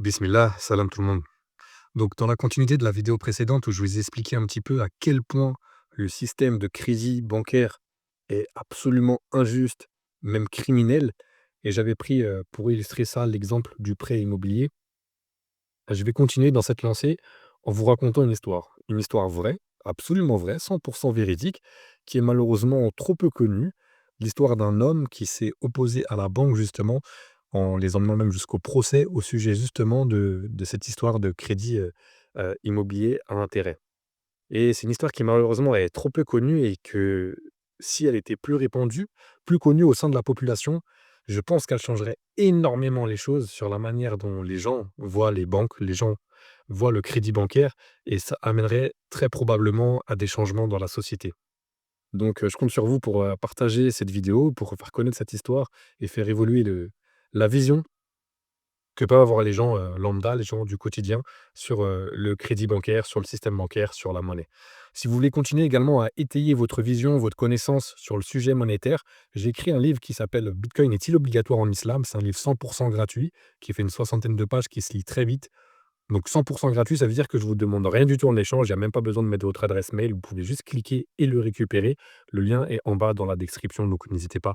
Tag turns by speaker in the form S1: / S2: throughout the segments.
S1: Bismillah, salam tout le monde. Donc, dans la continuité de la vidéo précédente où je vous ai expliqué un petit peu à quel point le système de crédit bancaire est absolument injuste, même criminel, et j'avais pris pour illustrer ça l'exemple du prêt immobilier, je vais continuer dans cette lancée en vous racontant une histoire vraie, absolument vraie, 100% véridique, qui est malheureusement trop peu connue, l'histoire d'un homme qui s'est opposé à la banque justement en les emmenant même jusqu'au procès au sujet justement de cette histoire de crédit immobilier à intérêt. Et c'est une histoire qui malheureusement est trop peu connue et que si elle était plus répandue, plus connue au sein de la population, je pense qu'elle changerait énormément les choses sur la manière dont les gens voient les banques, les gens voient le crédit bancaire et ça amènerait très probablement à des changements dans la société. Donc, je compte sur vous pour partager cette vidéo, pour faire connaître cette histoire et faire évoluer la vision que peuvent avoir les gens, lambda, les gens du quotidien sur, le crédit bancaire, sur le système bancaire, sur la monnaie. Si vous voulez continuer également à étayer votre vision, votre connaissance sur le sujet monétaire, j'ai écrit un livre qui s'appelle «Bitcoin est-il obligatoire en islam?». C'est un livre 100 gratuit qui fait une soixantaine de pages, qui se lit très vite. Donc 100 gratuit, ça veut dire que je vous demande rien du tout en échange, il y a même pas besoin de mettre votre adresse mail, vous pouvez juste cliquer et le récupérer. Le lien est en bas dans la description, donc n'hésitez pas,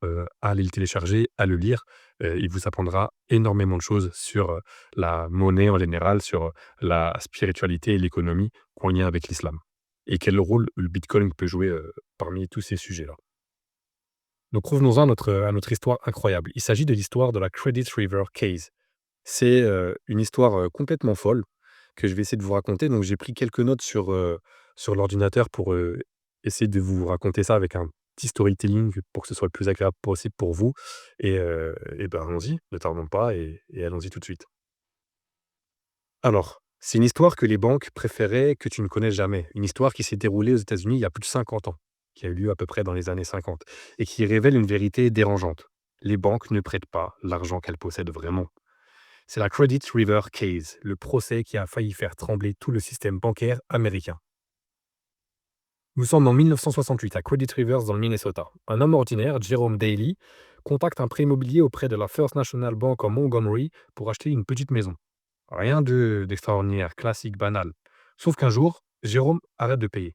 S1: à aller le télécharger, à le lire. Il vous apprendra énormément de choses sur, la monnaie en général, sur, la spiritualité et l'économie en lien avec l'islam et quel rôle le bitcoin peut jouer, parmi tous ces sujets-là. Donc revenons-en à notre histoire incroyable. Il s'agit de l'histoire de la Credit River Case. C'est, une histoire, complètement folle que je vais essayer de vous raconter. Donc j'ai pris quelques notes sur l'ordinateur pour, essayer de vous raconter ça avec un petit storytelling pour que ce soit le plus agréable possible pour vous et ben, allons-y, ne tardons pas et allons-y tout de suite. Alors, c'est une histoire que les banques préféraient que tu ne connaisses jamais. Une histoire qui s'est déroulée aux États-Unis il y a plus de 50 ans, qui a eu lieu à peu près dans les années 50 et qui révèle une vérité dérangeante. Les banques ne prêtent pas l'argent qu'elles possèdent vraiment. C'est la Credit River Case, le procès qui a failli faire trembler tout le système bancaire américain. Nous sommes en 1968 à Credit Rivers dans le Minnesota. Un homme ordinaire, Jerome Daly, contacte un prêt immobilier auprès de la First National Bank en Montgomery pour acheter une petite maison. Rien d'extraordinaire, classique, banal. Sauf qu'un jour, Jérôme arrête de payer.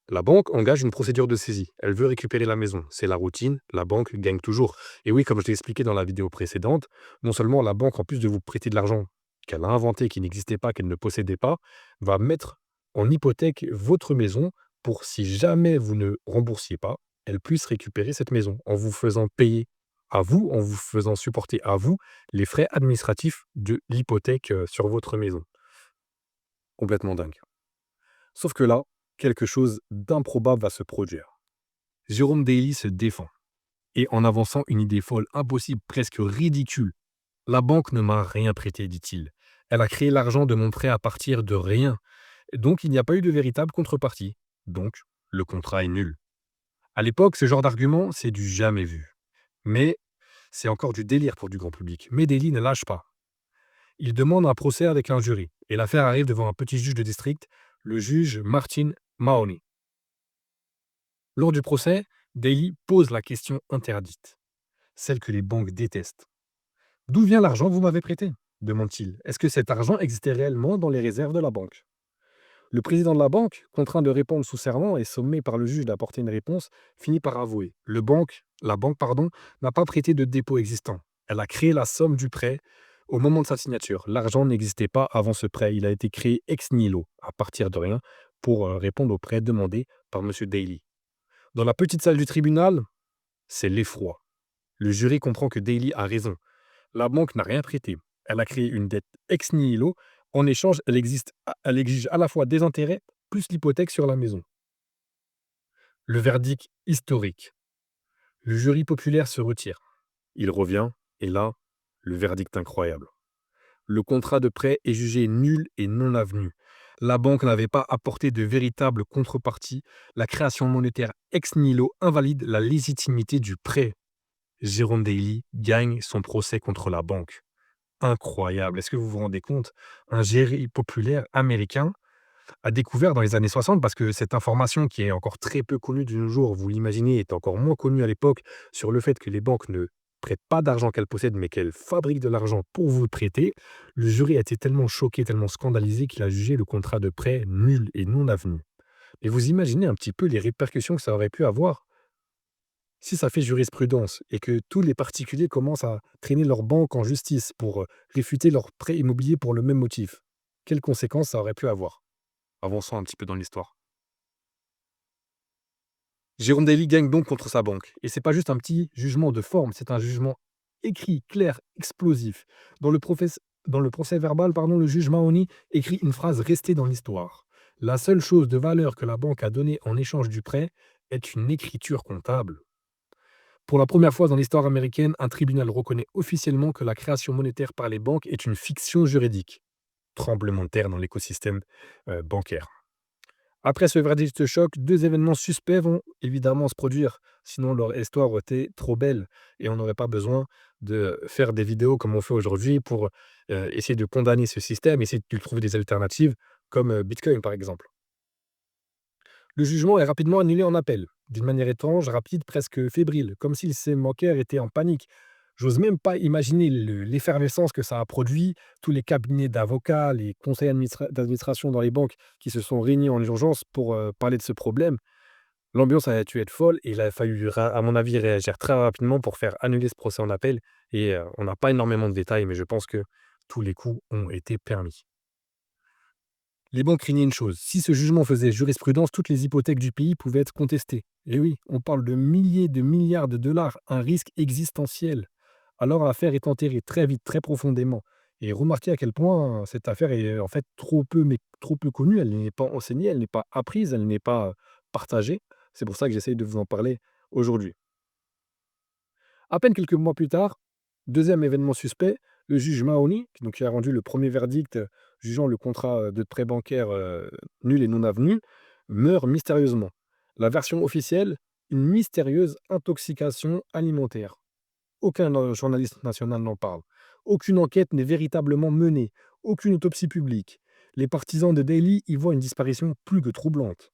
S1: La banque engage une procédure de saisie. Elle veut récupérer la maison. C'est la routine, la banque gagne toujours. Et oui, comme je l'ai expliqué dans la vidéo précédente, non seulement la banque, en plus de vous prêter de l'argent qu'elle a inventé, qui n'existait pas, qu'elle ne possédait pas, va mettre en hypothèque votre maison pour, si jamais vous ne remboursiez pas, elle puisse récupérer cette maison en vous faisant payer à vous, en vous faisant supporter à vous les frais administratifs de l'hypothèque sur votre maison. Complètement dingue. Sauf que là, quelque chose d'improbable va se produire. Jérôme Daly se défend, et en avançant une idée folle, impossible, presque ridicule. La banque ne m'a rien prêté, dit-il. Elle a créé l'argent de mon prêt à partir de rien. Donc il n'y a pas eu de véritable contrepartie. Donc, le contrat est nul. À l'époque, ce genre d'argument, c'est du jamais vu. Mais c'est encore du délire pour du grand public. Mais Daly ne lâche pas. Il demande un procès avec un jury, et l'affaire arrive devant un petit juge de district, le juge Martin Mahoney. Lors du procès, Daly pose la question interdite, celle que les banques détestent. «D'où vient l'argent que vous m'avez prêté?» demande-t-il. «Est-ce que cet argent existait réellement dans les réserves de la banque?» Le président de la banque, contraint de répondre sous serment et sommé par le juge d'apporter une réponse, finit par avouer. La banque, pardon, n'a pas prêté de dépôt existant. Elle a créé la somme du prêt au moment de sa signature. L'argent n'existait pas avant ce prêt. Il a été créé ex nihilo, à partir de rien, pour répondre au prêt demandé par M. Daly. Dans la petite salle du tribunal, c'est l'effroi. Le jury comprend que Daly a raison. La banque n'a rien prêté. Elle a créé une dette ex nihilo. En échange, elle exige à la fois des intérêts plus l'hypothèque sur la maison. Le verdict historique. Le jury populaire se retire. Il revient, et là, le verdict incroyable. Le contrat de prêt est jugé nul et non avenu. La banque n'avait pas apporté de véritable contrepartie. La création monétaire ex nihilo invalide la légitimité du prêt. Jérôme Daly gagne son procès contre la banque. Incroyable. Est-ce que vous vous rendez compte? Un jury populaire américain a découvert dans les années 60, parce que cette information qui est encore très peu connue de nos jours, vous l'imaginez, est encore moins connue à l'époque, sur le fait que les banques ne prête pas d'argent qu'elle possède, mais qu'elle fabrique de l'argent pour vous le prêter, le jury a été tellement choqué, tellement scandalisé qu'il a jugé le contrat de prêt nul et non avenu. Et vous imaginez un petit peu les répercussions que ça aurait pu avoir si ça fait jurisprudence et que tous les particuliers commencent à traîner leur banque en justice pour réfuter leur prêt immobilier pour le même motif. Quelles conséquences ça aurait pu avoir? Avançons un petit peu dans l'histoire. Jérôme Daly gagne donc contre sa banque. Et c'est pas juste un petit jugement de forme, c'est un jugement écrit, clair, explosif. Dans le procès verbal, pardon, le juge Mahoney écrit une phrase restée dans l'histoire. La seule chose de valeur que la banque a donnée en échange du prêt est une écriture comptable. Pour la première fois dans l'histoire américaine, un tribunal reconnaît officiellement que la création monétaire par les banques est une fiction juridique. Tremblement de terre dans l'écosystème bancaire. Après ce verdict choc, 2 événements suspects vont évidemment se produire, sinon leur histoire aurait été trop belle et on n'aurait pas besoin de faire des vidéos comme on fait aujourd'hui pour, essayer de condamner ce système, essayer de lui trouver des alternatives comme, Bitcoin par exemple. Le jugement est rapidement annulé en appel, d'une manière étrange, rapide, presque fébrile, comme si ces bancaires étaient en panique. J'ose même pas imaginer l'effervescence que ça a produit, tous les cabinets d'avocats, les conseils d'administration dans les banques qui se sont réunis en urgence pour parler de ce problème. L'ambiance a dû être folle et il a fallu, à mon avis, réagir très rapidement pour faire annuler ce procès en appel. Et on n'a pas énormément de détails, mais je pense que tous les coups ont été permis. Les banques craignaient une chose, si ce jugement faisait jurisprudence, toutes les hypothèques du pays pouvaient être contestées. Et oui, on parle de milliers de milliards de dollars, un risque existentiel. Alors l'affaire est enterrée très vite, très profondément. Et remarquez à quel point cette affaire est en fait trop peu, mais trop peu connue, elle n'est pas enseignée, elle n'est pas apprise, elle n'est pas partagée. C'est pour ça que j'essaye de vous en parler aujourd'hui. À peine quelques mois plus tard, deuxième événement suspect, le juge Mahoney, donc qui a rendu le premier verdict jugeant le contrat de prêt bancaire nul et non avenu, meurt mystérieusement. La version officielle, une mystérieuse intoxication alimentaire. Aucun journaliste national n'en parle. Aucune enquête n'est véritablement menée. Aucune autopsie publique. Les partisans de Daly y voient une disparition plus que troublante.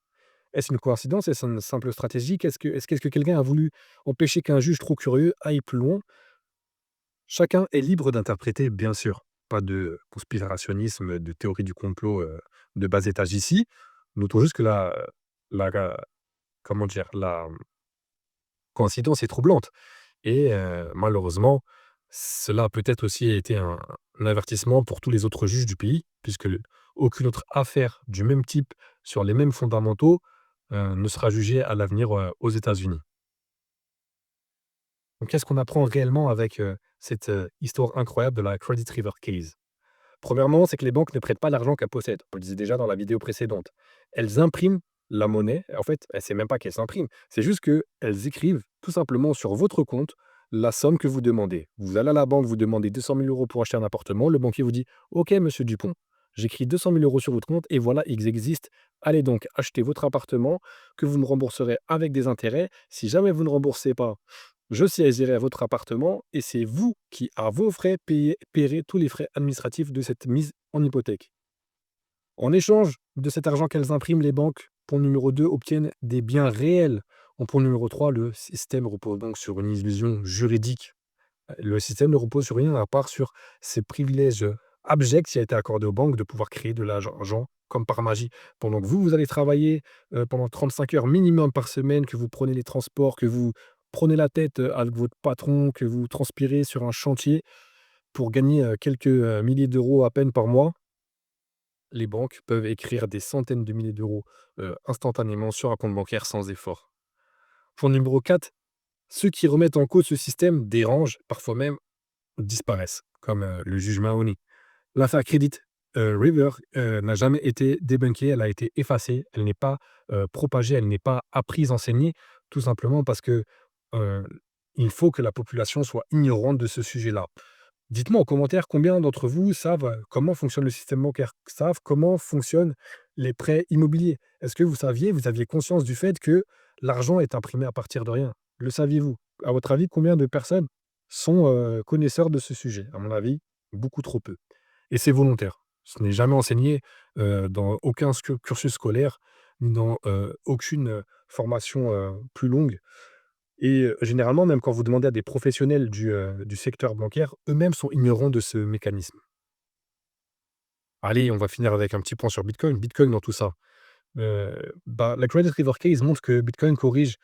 S1: Est-ce une coïncidence? Est-ce une simple stratégie? Qu'est-ce que quelqu'un a voulu empêcher qu'un juge trop curieux aille plus loin? Chacun est libre d'interpréter, bien sûr. Pas de conspirationnisme, de théorie du complot de bas étage ici. Notons juste que la comment dire? La coïncidence est troublante et malheureusement, cela a peut-être aussi été un avertissement pour tous les autres juges du pays, puisque aucune autre affaire du même type, sur les mêmes fondamentaux, ne sera jugée à l'avenir aux États-Unis. Donc qu'est-ce qu'on apprend réellement avec cette histoire incroyable de la Credit River Case? Premièrement, c'est que les banques ne prêtent pas l'argent qu'elles possèdent. On le disait déjà dans la vidéo précédente. Elles impriment la monnaie. En fait, c'est même pas qu'elles s'impriment. C'est juste qu'elles écrivent tout simplement sur votre compte la somme que vous demandez. Vous allez à la banque, vous demandez 200 000 euros pour acheter un appartement. Le banquier vous dit: OK, monsieur Dupont, j'écris 200 000 euros sur votre compte et voilà, ils existent. Allez donc acheter votre appartement que vous me rembourserez avec des intérêts. Si jamais vous ne remboursez pas, je saisirai à votre appartement et c'est vous qui, à vos frais, paierez tous les frais administratifs de cette mise en hypothèque. En échange de cet argent qu'elles impriment, les banques, point numéro 2, obtiennent des biens réels. En point numéro 3, le système repose donc sur une illusion juridique. Le système ne repose sur rien à part sur ces privilèges abjects qui a été accordé aux banques de pouvoir créer de l'argent comme par magie. Pendant que vous allez travailler pendant 35 heures minimum par semaine, que vous prenez les transports, que vous prenez la tête avec votre patron, que vous transpirez sur un chantier pour gagner quelques milliers d'euros à peine par mois, les banques peuvent écrire des centaines de milliers d'euros instantanément sur un compte bancaire sans effort. Point numéro 4, ceux qui remettent en cause ce système dérangent, parfois même disparaissent, comme le juge Mahoney. L'affaire Credit River n'a jamais été débunkée, elle a été effacée, elle n'est pas propagée, elle n'est pas apprise, enseignée, tout simplement parce que euh, il faut que la population soit ignorante de ce sujet-là. Dites-moi en commentaire combien d'entre vous savent comment fonctionne le système bancaire, savent comment fonctionnent les prêts immobiliers. Est-ce que vous saviez, vous aviez conscience du fait que l'argent est imprimé à partir de rien? Le saviez-vous? À votre avis, combien de personnes sont connaisseurs de ce sujet? À mon avis, beaucoup trop peu. Et c'est volontaire. Ce n'est jamais enseigné dans aucun cursus scolaire, ni dans aucune formation plus longue. Et généralement, même quand vous demandez à des professionnels du secteur bancaire, eux-mêmes sont ignorants de ce mécanisme. Allez, on va finir avec un petit point sur Bitcoin. Bitcoin dans tout ça. La Credit River Case montre que Bitcoin corrige,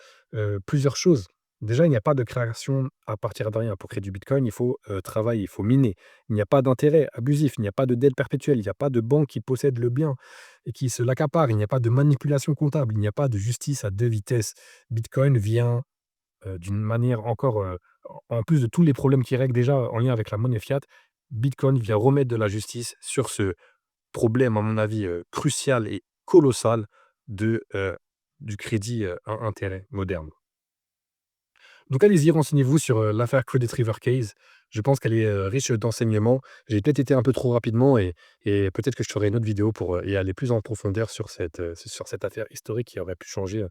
S1: plusieurs choses. Déjà, il n'y a pas de création à partir de rien. Pour créer du Bitcoin, il faut, travailler, il faut miner. Il n'y a pas d'intérêt abusif, il n'y a pas de dette perpétuelle, il n'y a pas de banque qui possède le bien et qui se l'accapare, il n'y a pas de manipulation comptable, il n'y a pas de justice à 2 vitesses. Bitcoin vient, d'une manière encore, en plus de tous les problèmes qui règlent déjà en lien avec la monnaie fiat, Bitcoin vient remettre de la justice sur ce problème, à mon avis, crucial et colossal du crédit, in intérêt moderne. Donc allez-y, renseignez-vous sur, l'affaire Credit River Case. Je pense qu'elle est, riche d'enseignements. J'ai peut-être été un peu trop rapidement et peut-être que je ferai une autre vidéo pour, y aller plus en profondeur sur cette affaire historique qui aurait pu changer,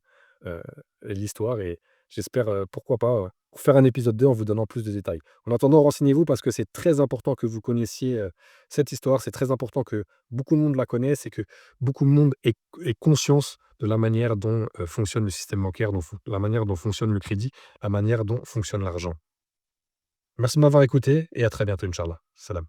S1: l'histoire et j'espère, pourquoi pas, faire un épisode 2 en vous donnant plus de détails. En attendant, renseignez-vous parce que c'est très important que vous connaissiez, cette histoire. C'est très important que beaucoup de monde la connaisse et que beaucoup de monde ait conscience de la manière dont, fonctionne le système bancaire, dont fon la manière dont fonctionne le crédit, la manière dont fonctionne l'argent. Merci de m'avoir écouté et à très bientôt, Inch'Allah. Salam.